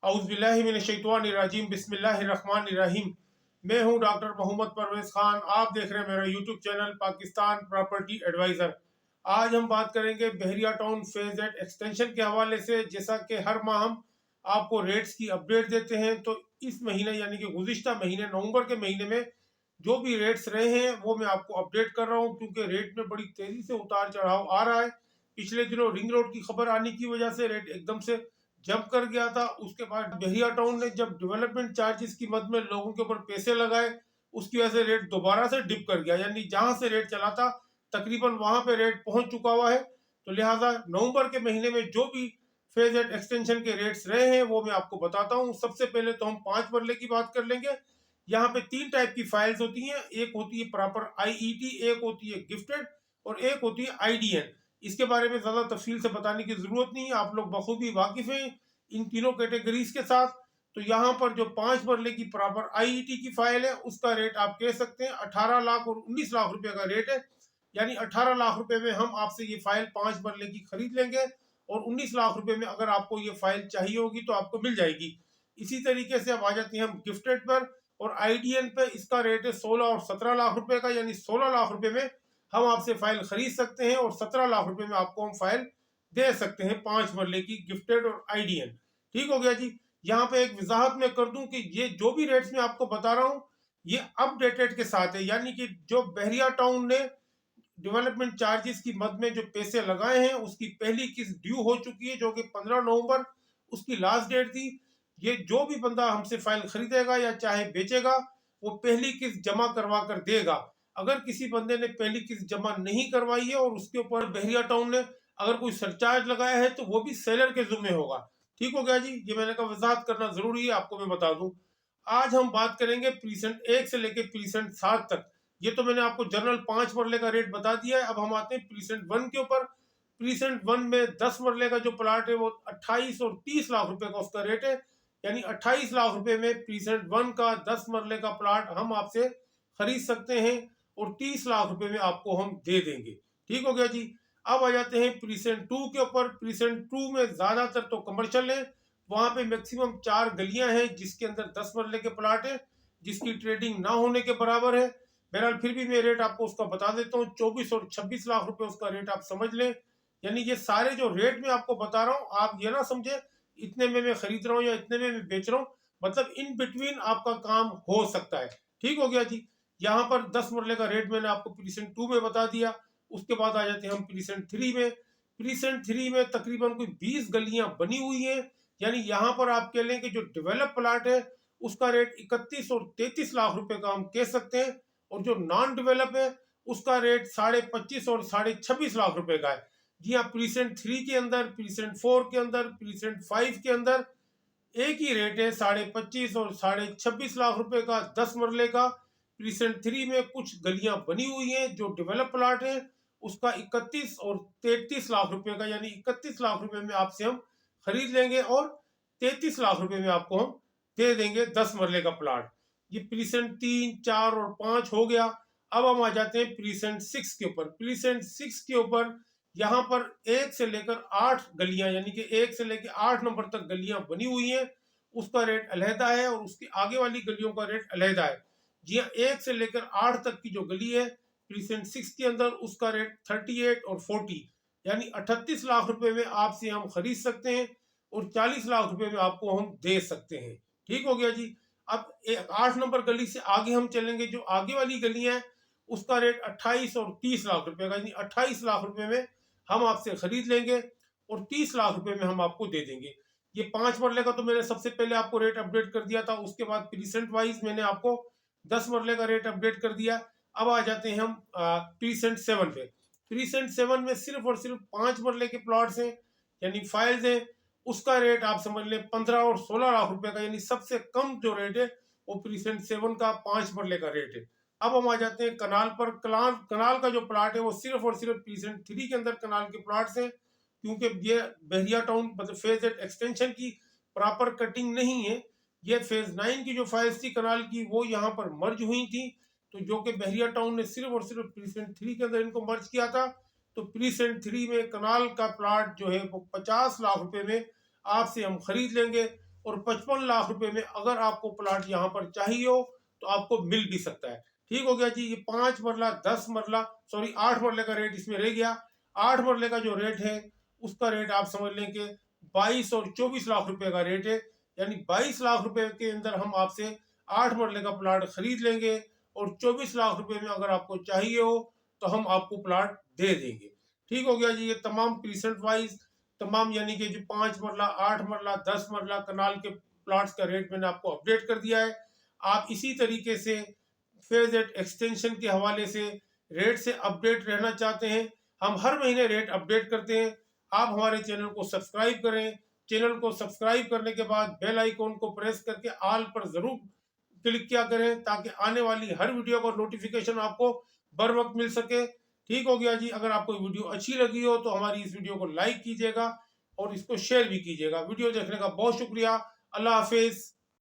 औज़ुबिल्लाहिमिनश्शैतानिर्रजीम बिस्मिल्लाहिर्रहमानिर्रहीम। मैं हूं डॉक्टर मोहम्मद परवेज़ खान। आप देख रहे हैं मेरा YouTube channel Pakistan property adviser. आज हम बात करेंगे Bahria Town phase eight extension के हवाले से। जैसा कि हर माह हम आपको रेट्स की अपडेट देते हैं, तो इस महीने यानी कि गुज़िश्ता महीने नवंबर के महीने में जो भी रेट्स रहे हैं वो मैं आपको अपडेट कर रहा हूं, क्योंकि रेट में बड़ी तेज़ी से उतार चढ़ाव आ रहा है। पिछले दिनों रिंग रोड की खबर आने की वजह से रेट एकदम से जंप कर गया था। उसके बाद बहरिया टाउन ने जब डेवलपमेंट चार्जेस की मद में लोगों के ऊपर पैसे लगाए, उसकी वजह से रेट दोबारा से डिप कर गया, यानी जहां से रेट चला था तकरीबन वहां पे रेट पहुंच चुका हुआ है। तो लिहाजा नवंबर के महीने में जो भी फेज एट एक्सटेंशन के रेट्स रहे हैं वो मैं आपको बताता हूं। सबसे पहले तो हम 5 मरले की बात कर लेंगे। यहाँ पे 3 टाइप की फाइल्स होती हैं, एक होती है प्रॉपर आईईटी, एक होती है गिफ्टेड और एक होती है आईडीएन। इसके बारे में ज्यादा तफसील से बताने की जरूरत नहीं है, आप लोग बखूबी वाकिफ हैं इन तीनों कैटेगरीज के साथ। तो यहाँ पर जो 5 मरले की प्रॉपर आईईटी की फाइल है उसका रेट आप कह सकते हैं 18 लाख और 19 लाख रुपए का रेट है। यानी 18 लाख रुपए में हम आपसे ये फाइल 5 मरले की खरीद लेंगे और 19 लाख रुपए में अगर आपको ये फाइल चाहिए होगी तो आपको मिल जाएगी। इसी तरीके से अब आ जाते हैं हम गिफ्टेड पर और आईडीएन पे। इसका रेट है 16 और 17 लाख रुपए का, यानी 16 लाख रुपए में हम आपसे फाइल खरीद सकते हैं और 17 लाख रुपए में आपको हम फाइल दे सकते हैं 5 मरले की गिफ्टेड और आईडीएन। ठीक हो गया जी। यहाँ पे एक वजाहत मैं कर दूं कि ये जो भी रेट्स मैं आपको बता रहा हूँ ये अपडेटेड के साथ है, यानी कि जो बहरिया टाउन ने डेवलपमेंट चार्जेस की मद में जो पैसे लगाए हैं उसकी पहली किस्त ड्यू हो चुकी है, जो कि 15 नवंबर उसकी लास्ट डेट थी। ये जो भी बंदा हमसे फाइल खरीदेगा या चाहे बेचेगा वो पहली किस्त जमा करवा कर देगा। अगर किसी बंदे ने पहली किस्त जमा नहीं करवाई है और उसके ऊपर बहरिया टाउन ने अगर कोई सरचार्ज लगाया है तो वो भी सेलर के जुम्मे होगा। ठीक हो गया जी। ये मैंने कहा वजाहत करना जरूरी है, आपको मैं बता दूं। आज हम बात करेंगे प्रीसेंट 1 से लेकर प्रीसेंट 7 तक। ये तो मैंने आपको जनरल 5 मरले का रेट बता दिया है। अब हम आते हैं प्रीसेंट 1 के ऊपर। प्रीसेंट 1 में 10 मरले का जो प्लाट है वो 28 और 30 लाख रुपए का उसका रेट है। यानी 28 लाख रुपए में प्रीसेंट 1 का 10 मरले का प्लाट हम आपसे खरीद सकते हैं और 30 लाख रुपए में आपको हम दे देंगे। ठीक हो गया जी। अब आ जाते हैं प्रीसेंट 2 के ऊपर। प्रीसेंट 2 में ज्यादातर तो कमर्शियल है, वहां पे मैक्सिमम 4 गलियां हैं जिसके अंदर 10 मरले के प्लाट है, जिसकी ट्रेडिंग ना होने के बराबर है। बहरहाल फिर भी मैं रेट आपको उसका बता देता हूँ, 24 और 26 लाख रुपए उसका रेट आप समझ लें। यानी ये सारे जो रेट मैं आपको बता रहा हूँ आप ये ना समझे इतने में मैं खरीद रहा हूँ या इतने में मैं बेच रहा हूँ, मतलब इन बिटवीन आपका काम हो सकता है। ठीक हो गया जी। यहाँ पर 10 मरले का रेट मैंने आपको प्रीसेंट 2 में बता दिया। उसके बाद आ जाते हैं हम प्रीसेंट 3 में। प्रीसेंट 3 में तकरीबन कोई 20 गलियां बनी हुई हैं, यानी यहाँ पर आप कह लें कि जो डेवलप प्लाट है उसका रेट 31 और 33 लाख रुपए का हम कह सकते हैं, और जो नॉन डेवलप है उसका रेट 25.5 और 26.5 लाख रुपए का है। जी हाँ, प्रीसेंट 3 के अंदर, प्रीसेंट 4 के अंदर, प्रीसेंट 5 के अंदर एक ही रेट है 25.5 और 26.5 लाख रुपए का 10 मरले का। प्रीसेंट 3 में कुछ गलियां बनी हुई हैं जो डेवलप प्लाट है उसका 31 और 33 लाख रुपए का, यानी 31 लाख रुपए में आपसे हम खरीद लेंगे और 33 लाख रुपए में आपको हम दे देंगे 10 मरले का प्लाट। ये प्रीसेंट 3, 4 और 5 हो गया। अब हम आ जाते हैं प्रीसेंट 6 के ऊपर। प्रीसेंट 6 के ऊपर यहाँ पर 1 से लेकर 8 गलियां, यानी कि 1 से लेकर 8 नंबर तक गलियां बनी हुई हैं, उसका रेट अलहदा है और उसकी आगे वाली गलियों का रेट अलहदा है। जी हाँ, 1 से लेकर 8 तक की जो गली है प्रीसेंट 6 के अंदर उसका रेट 38 और 40, यानी 38 लाख रुपए में आपसे हम खरीद सकते हैं और 40 लाख रुपए में आपको हम दे सकते हैं। ठीक हो गया जी। अब 8 नंबर गली से आगे हम चलेंगे, जो आगे वाली गलियां है उसका रेट 28 और 30 लाख रुपए का, यानी 28 लाख रुपए में हम आपसे खरीद लेंगे और 30 लाख रुपए में हम आपको दे देंगे। ये 5 मरले का तो मैंने सबसे पहले आपको रेट अपडेट कर दिया था। उसके बाद प्रीसेंट वाइज मैंने आपको 10 मरले का रेट अपडेट कर दिया। अब आ जाते हैं हम प्रीसेंट 7 पे। प्रीसेंट 7 में सिर्फ और सिर्फ 5 मरले के प्लॉट्स हैं, यानी फाइल्स हैं। उसका रेट आप समझ लें 15 और 16 लाख रुपए का, यानी सबसे कम जो रेट है वो प्रीसेंट 7 का 5 मरले का रेट है। अब हम आ जाते हैं कनाल पर। कनाल कनाल का जो प्लाट है वो सिर्फ और सिर्फ प्रीसेंट 3 के अंदर कनाल के प्लाट्स हैं, क्योंकि ये बहरिया टाउन मतलब फेज एट एक्सटेंशन की प्रॉपर कटिंग नहीं है। ये फेज 9 की जो फाइल्स थी कनाल की वो यहाँ पर मर्ज हुई थी, तो जो कि बहरिया टाउन ने सिर्फ और सिर्फ प्रीसेंट 3 के अंदर इनको मर्ज किया था। तो प्रीसेंट 3 में कनाल का प्लाट जो है वो 50 लाख रुपए में आपसे हम खरीद लेंगे और 55 लाख रुपए में अगर आपको प्लाट यहाँ पर चाहिए हो तो आपको मिल भी सकता है। ठीक हो गया जी। ये 5 मरला 10 मरला सॉरी 8 मरले का रेट इसमें रह गया। 8 मरले का जो रेट है उसका रेट आप समझ लें कि 22 और 24 लाख रुपए का रेट है। यानी 22 लाख रुपए के अंदर हम आपसे 8 मरले का प्लाट खरीद लेंगे और 24 लाख रुपए में अगर आपको चाहिए हो तो हम आपको प्लाट दे देंगे। ठीक हो गया जी। ये तमाम प्रीसेंट वाइज तमाम यानी कि जो 5 मरला 8 मरला 10 मरला कनाल के प्लाट्स का रेट मैंने आपको अपडेट कर दिया है। आप इसी तरीके से फेज एट एक्सटेंशन के हवाले से रेट से अपडेट रहना चाहते हैं, हम हर महीने रेट अपडेट करते हैं। आप हमारे चैनल को सब्सक्राइब करें। चैनल को सब्सक्राइब करने के बाद बेल आइकॉन को प्रेस करके ऑल पर जरूर क्लिक किया करें ताकि आने वाली हर वीडियो का नोटिफिकेशन आपको बर वक्त मिल सके। ठीक हो गया जी। अगर आपको वीडियो अच्छी लगी हो तो हमारी इस वीडियो को लाइक कीजिएगा और इसको शेयर भी कीजिएगा। वीडियो देखने का बहुत शुक्रिया। अल्लाह हाफिज।